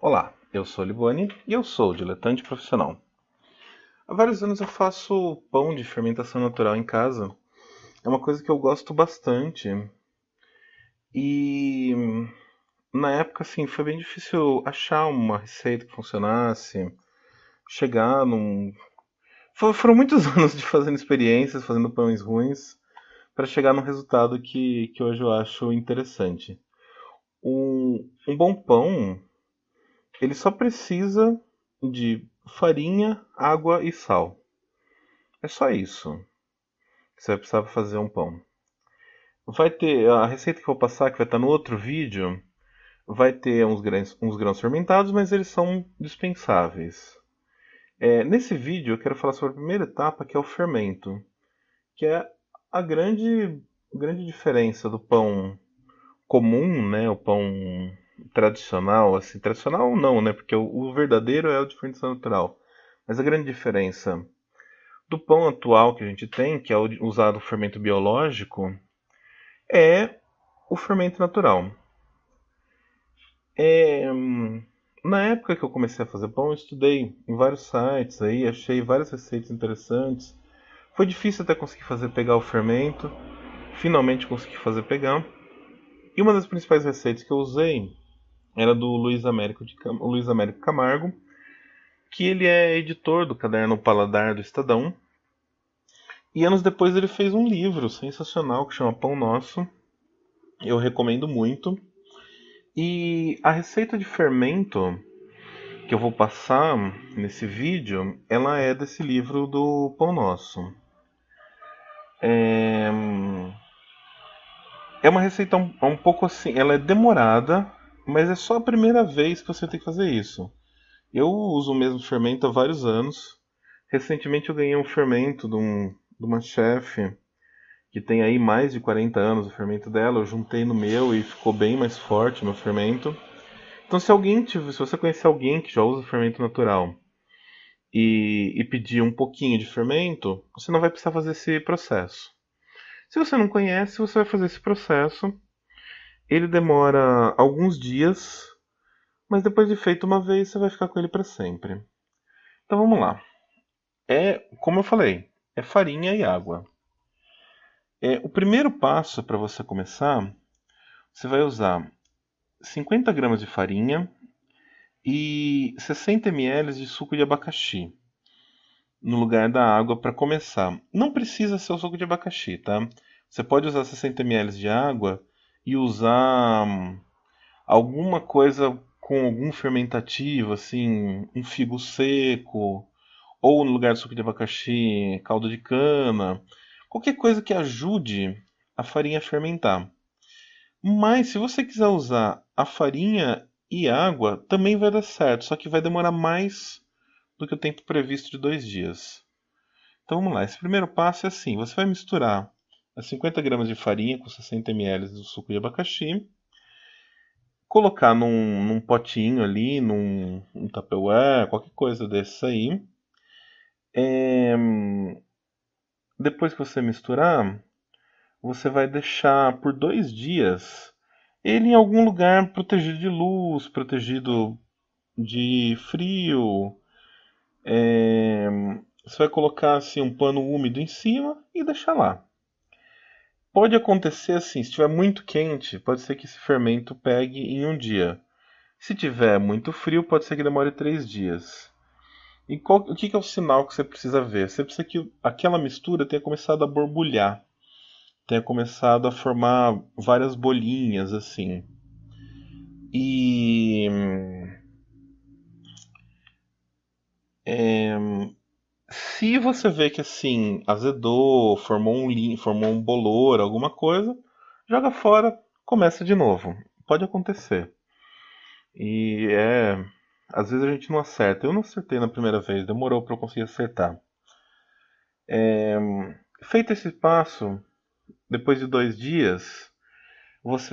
Olá, eu sou Liboni e eu sou diletante profissional. Há vários anos eu faço pão de fermentação natural em casa. É uma coisa que eu gosto bastante. E na época, assim, foi bem difícil achar uma receita que funcionasse, chegar num. Foram muitos anos de fazendo experiências, fazendo pães ruins, para chegar num resultado que hoje eu acho interessante. Um bom pão, ele só precisa de farinha, água e sal. É só isso que você vai precisar pra fazer um pão. Vai ter a receita que eu vou passar, que vai estar no outro vídeo, vai ter uns grãos fermentados, mas eles são dispensáveis. Nesse vídeo eu quero falar sobre a primeira etapa, que é o fermento, que é a grande diferença do pão comum, né, o pão tradicional, assim, tradicional não, né, porque o verdadeiro é o de fermentação natural. Mas a grande diferença do pão atual que a gente tem, que é usado o fermento biológico, é o fermento natural. É, na época que eu comecei a fazer pão, eu estudei em vários sites aí, achei várias receitas interessantes. Foi difícil até conseguir fazer pegar o fermento, finalmente consegui fazer pegar. E uma das principais receitas que eu usei era do Luiz Américo Camargo, que ele é editor do caderno Paladar do Estadão. E anos depois ele fez um livro sensacional que chama Pão Nosso. Eu recomendo muito. E a receita de fermento que eu vou passar nesse vídeo, ela é desse livro do Pão Nosso. É, é uma receita um pouco assim, ela é demorada, mas é só a primeira vez que você tem que fazer isso. Eu uso o mesmo fermento há vários anos. Recentemente eu ganhei um fermento de uma chefe que tem aí mais de 40 anos o fermento dela. Eu juntei no meu e ficou bem mais forte o meu fermento. Então se você conhecer alguém que já usa fermento natural e pedir um pouquinho de fermento, você não vai precisar fazer esse processo. Se você não conhece, você vai fazer esse processo. Ele demora alguns dias, mas depois de feito uma vez, você vai ficar com ele para sempre. Então vamos lá. Como eu falei, é farinha e água. O primeiro passo para você começar, você vai usar 50 gramas de farinha e 60 ml de suco de abacaxi no lugar da água para começar. Não precisa ser o suco de abacaxi, tá? Você pode usar 60 ml de água e usar alguma coisa com algum fermentativo, assim, um figo seco, ou no lugar do suco de abacaxi, caldo de cana, qualquer coisa que ajude a farinha a fermentar. Mas se você quiser usar a farinha e água, também vai dar certo, só que vai demorar mais do que o tempo previsto de 2 dias. Então vamos lá, esse primeiro passo é assim: você vai misturar as 50 gramas de farinha com 60 ml do suco de abacaxi, colocar num potinho ali, num Tupperware, qualquer coisa desse aí. É, Depois que você misturar, você vai deixar por 2 dias ele em algum lugar protegido de luz, protegido de frio. É, Você vai colocar assim um pano úmido em cima e deixar lá. Pode acontecer assim, se estiver muito quente, pode ser que esse fermento pegue em um dia. Se tiver muito frio, pode ser que demore 3 dias. E o que é o sinal que você precisa ver? Você precisa que aquela mistura tenha começado a borbulhar, tenha começado a formar várias bolinhas assim. E se você vê que assim azedou, formou um bolor, alguma coisa, joga fora, começa de novo. Pode acontecer. E às vezes a gente não acerta. Eu não acertei na primeira vez, demorou para eu conseguir acertar. Feito esse passo, depois de 2 dias,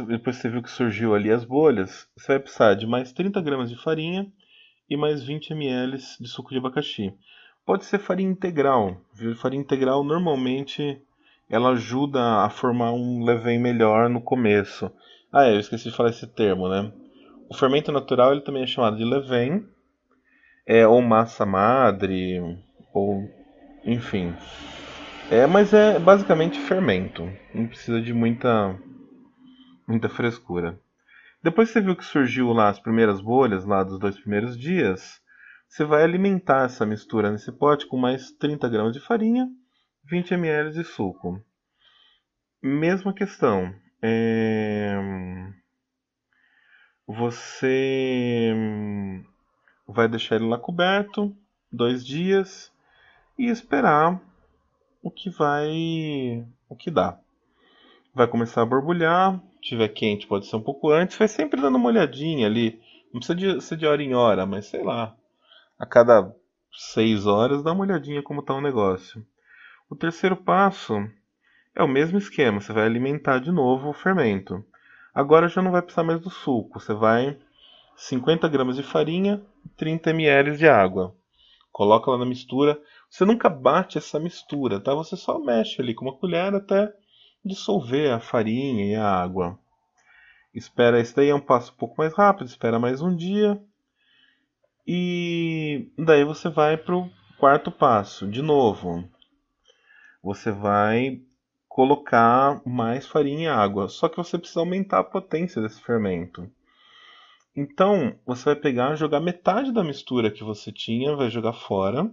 depois você viu que surgiu ali as bolhas, você vai precisar de mais 30 gramas de farinha e mais 20 ml de suco de abacaxi. Pode ser farinha integral, viu? Farinha integral normalmente ela ajuda a formar um levain melhor no começo. Ah, eu esqueci de falar esse termo, né? O fermento natural ele também é chamado de levain, ou massa madre, ou enfim. Mas é basicamente fermento. Não precisa de muita frescura. Depois que você viu que surgiu lá as primeiras bolhas, lá dos 2 primeiros dias, você vai alimentar essa mistura nesse pote com mais 30 gramas de farinha, 20 ml de suco. Mesma questão. Você vai deixar ele lá coberto 2 dias e esperar o que dá. Vai começar a borbulhar, se tiver quente pode ser um pouco antes, vai sempre dando uma olhadinha ali. Não precisa ser de hora em hora, mas sei lá, a cada 6 horas dá uma olhadinha como está o negócio. O terceiro passo é o mesmo esquema, você vai alimentar de novo o fermento. Agora já não vai precisar mais do suco, você vai 50 gramas de farinha e 30 ml de água. Coloca lá na mistura. Você nunca bate essa mistura, tá? Você só mexe ali com uma colher até dissolver a farinha e a água. Espera, esse daí é um passo um pouco mais rápido, espera mais um dia. E daí você vai para o quarto passo. De novo, você vai colocar mais farinha e água. Só que você precisa aumentar a potência desse fermento. Então, você vai pegar, jogar metade da mistura que você tinha, vai jogar fora.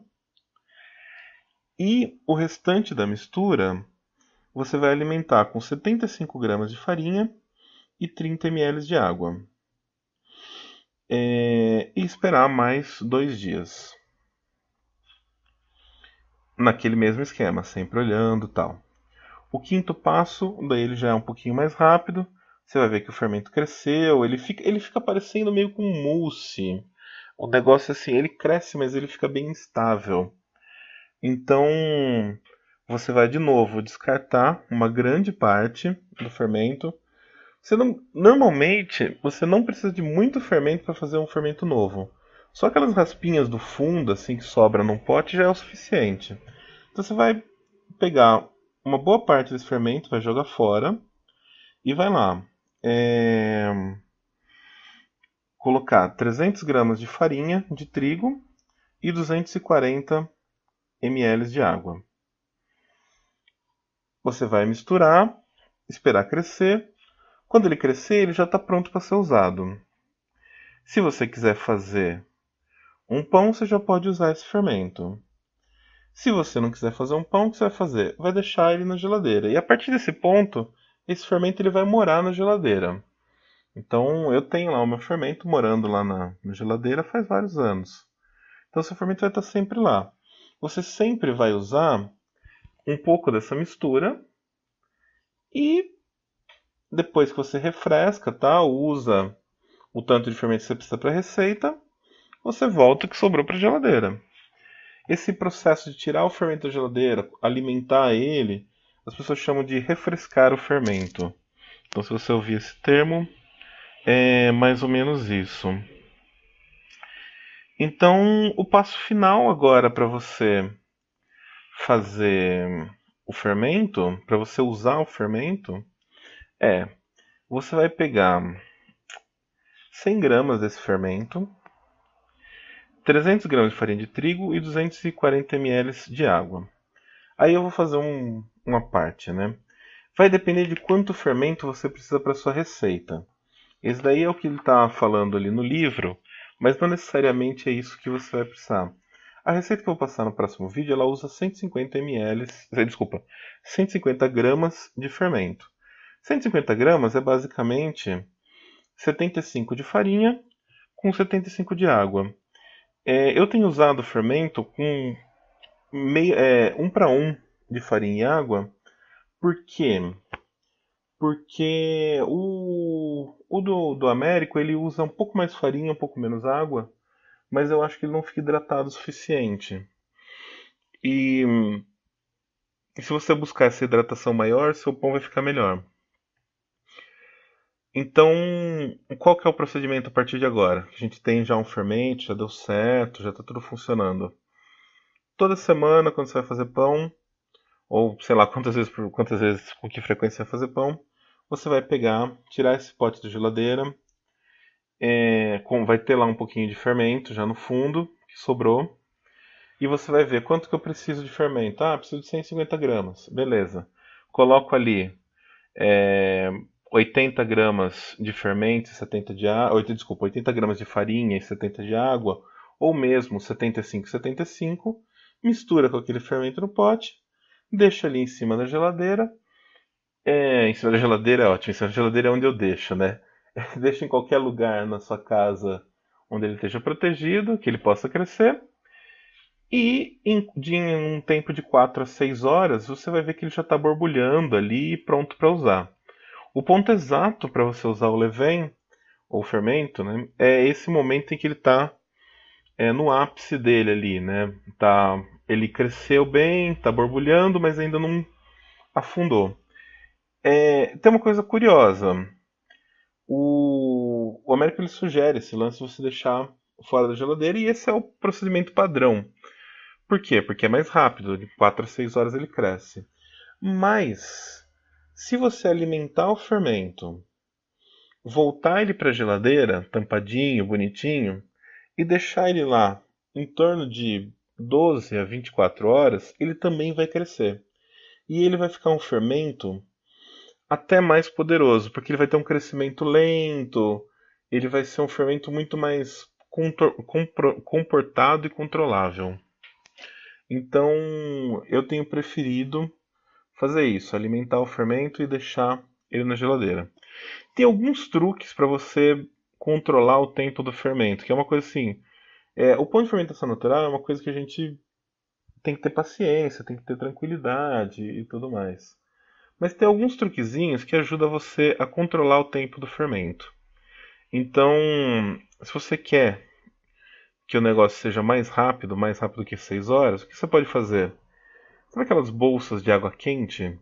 E o restante da mistura você vai alimentar com 75 gramas de farinha e 30 ml de água. E esperar mais 2 dias. Naquele mesmo esquema, sempre olhando e tal. O quinto passo, daí ele já é um pouquinho mais rápido. Você vai ver que o fermento cresceu, ele fica parecendo meio com mousse. O negócio assim, ele cresce, mas ele fica bem instável. Então, você vai de novo descartar uma grande parte do fermento. Normalmente, você não precisa de muito fermento para fazer um fermento novo. Só aquelas raspinhas do fundo, assim, que sobra num pote já é o suficiente. Então você vai pegar uma boa parte desse fermento, vai jogar fora e vai lá colocar 300 gramas de farinha de trigo e 240 ml de água. Você vai misturar, esperar crescer. Quando ele crescer, ele já está pronto para ser usado. Se você quiser fazer um pão, você já pode usar esse fermento. Se você não quiser fazer um pão, o que você vai fazer? Vai deixar ele na geladeira. E a partir desse ponto, esse fermento ele vai morar na geladeira. Então eu tenho lá o meu fermento morando lá na geladeira faz vários anos. Então seu fermento vai estar sempre lá. Você sempre vai usar um pouco dessa mistura e depois que você refresca, tá? Usa o tanto de fermento que você precisa para a receita, você volta o que sobrou para a geladeira. Esse processo de tirar o fermento da geladeira, alimentar ele, as pessoas chamam de refrescar o fermento. Então, se você ouvir esse termo, é mais ou menos isso. Então, o passo final agora para você fazer o fermento, para você usar o fermento, você vai pegar 100 gramas desse fermento, 300 gramas de farinha de trigo e 240 ml de água. Aí eu vou fazer uma parte, né? Vai depender de quanto fermento você precisa para sua receita. Esse daí é o que ele está falando ali no livro, mas não necessariamente é isso que você vai precisar. A receita que eu vou passar no próximo vídeo, ela usa 150 ml, desculpa, 150 gramas de fermento. 150 gramas é basicamente 75 de farinha com 75 de água. Eu tenho usado fermento com 1 para 1 de farinha e água, por quê? Porque o do Américo ele usa um pouco mais farinha, um pouco menos água, mas eu acho que ele não fica hidratado o suficiente. E, e se você buscar essa hidratação maior, seu pão vai ficar melhor. Então, qual que é o procedimento a partir de agora? A gente tem já um fermento, já deu certo, já está tudo funcionando. Toda semana, quando você vai fazer pão, ou sei lá quantas vezes, com que frequência você vai fazer pão, você vai pegar, tirar esse pote da geladeira, vai ter lá um pouquinho de fermento já no fundo, que sobrou. E você vai ver quanto que eu preciso de fermento. Ah, preciso de 150 gramas. Beleza. Coloco ali é, 80 gramas de fermento e 70 de água. Desculpa, 80 gramas de farinha e 70 de água. Ou mesmo 75 e 75. Mistura com aquele fermento no pote. Deixa ali em cima da geladeira. Em cima da geladeira é ótimo. Em cima da geladeira é onde eu deixo, né? Deixa em qualquer lugar na sua casa onde ele esteja protegido, que ele possa crescer. E em um tempo de 4 a 6 horas, você vai ver que ele já está borbulhando ali e pronto para usar. O ponto exato para você usar o levain, ou fermento, né, é esse momento em que ele está no ápice dele ali, né? Ele cresceu bem, está borbulhando, mas ainda não afundou. Tem uma coisa curiosa. O Américo ele sugere esse lance de você deixar fora da geladeira e esse é o procedimento padrão. Por quê? Porque é mais rápido, de 4 a 6 horas ele cresce. Mas, se você alimentar o fermento, voltar ele para a geladeira, tampadinho, bonitinho, e deixar ele lá em torno de 12 a 24 horas, ele também vai crescer. E ele vai ficar um fermento até mais poderoso, porque ele vai ter um crescimento lento, ele vai ser um fermento muito mais comportado e controlável. Então, eu tenho preferido fazer isso, alimentar o fermento e deixar ele na geladeira. Tem alguns truques para você controlar o tempo do fermento, que é uma coisa assim. O ponto de fermentação natural é uma coisa que a gente tem que ter paciência, tem que ter tranquilidade e tudo mais. Mas tem alguns truquezinhos que ajudam você a controlar o tempo do fermento. Então, se você quer que o negócio seja mais rápido que 6 horas, o que você pode fazer? Sabe aquelas bolsas de água quente?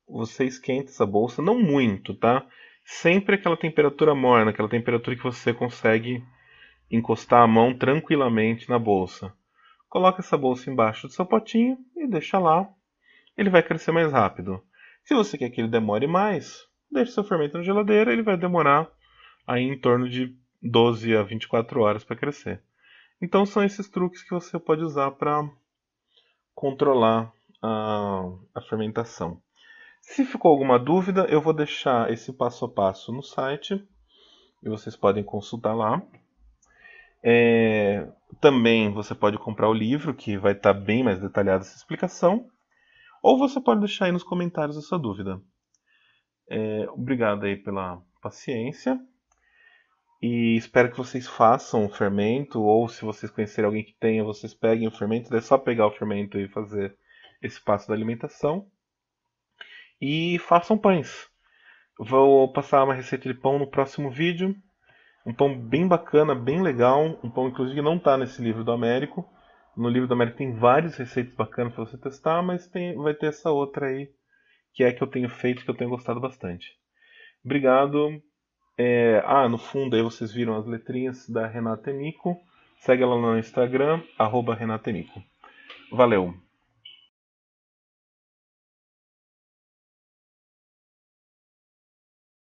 Você esquenta essa bolsa, não muito, tá? Sempre aquela temperatura morna, aquela temperatura que você consegue encostar a mão tranquilamente na bolsa. Coloca essa bolsa embaixo do seu potinho e deixa lá. Ele vai crescer mais rápido. Se você quer que ele demore mais, deixe seu fermento na geladeira, ele vai demorar aí em torno de 12 a 24 horas para crescer. Então são esses truques que você pode usar para controlar a fermentação. Se ficou alguma dúvida, eu vou deixar esse passo a passo no site e vocês podem consultar lá. Também você pode comprar o livro, que vai estar bem mais detalhada essa explicação, ou você pode deixar aí nos comentários a sua dúvida. Obrigado aí pela paciência e espero que vocês façam o fermento, ou se vocês conhecerem alguém que tenha, vocês peguem o fermento, é só pegar o fermento e fazer esse passo da alimentação. E façam pães. Vou passar uma receita de pão no próximo vídeo. Um pão bem bacana, bem legal. Um pão, inclusive, que não está nesse livro do Américo. No livro do Américo tem várias receitas bacanas para você testar, mas vai ter essa outra aí, que é a que eu tenho feito, que eu tenho gostado bastante. Obrigado. No fundo aí vocês viram as letrinhas da Renata Enico. Segue ela no Instagram, @RenataEnico. Valeu!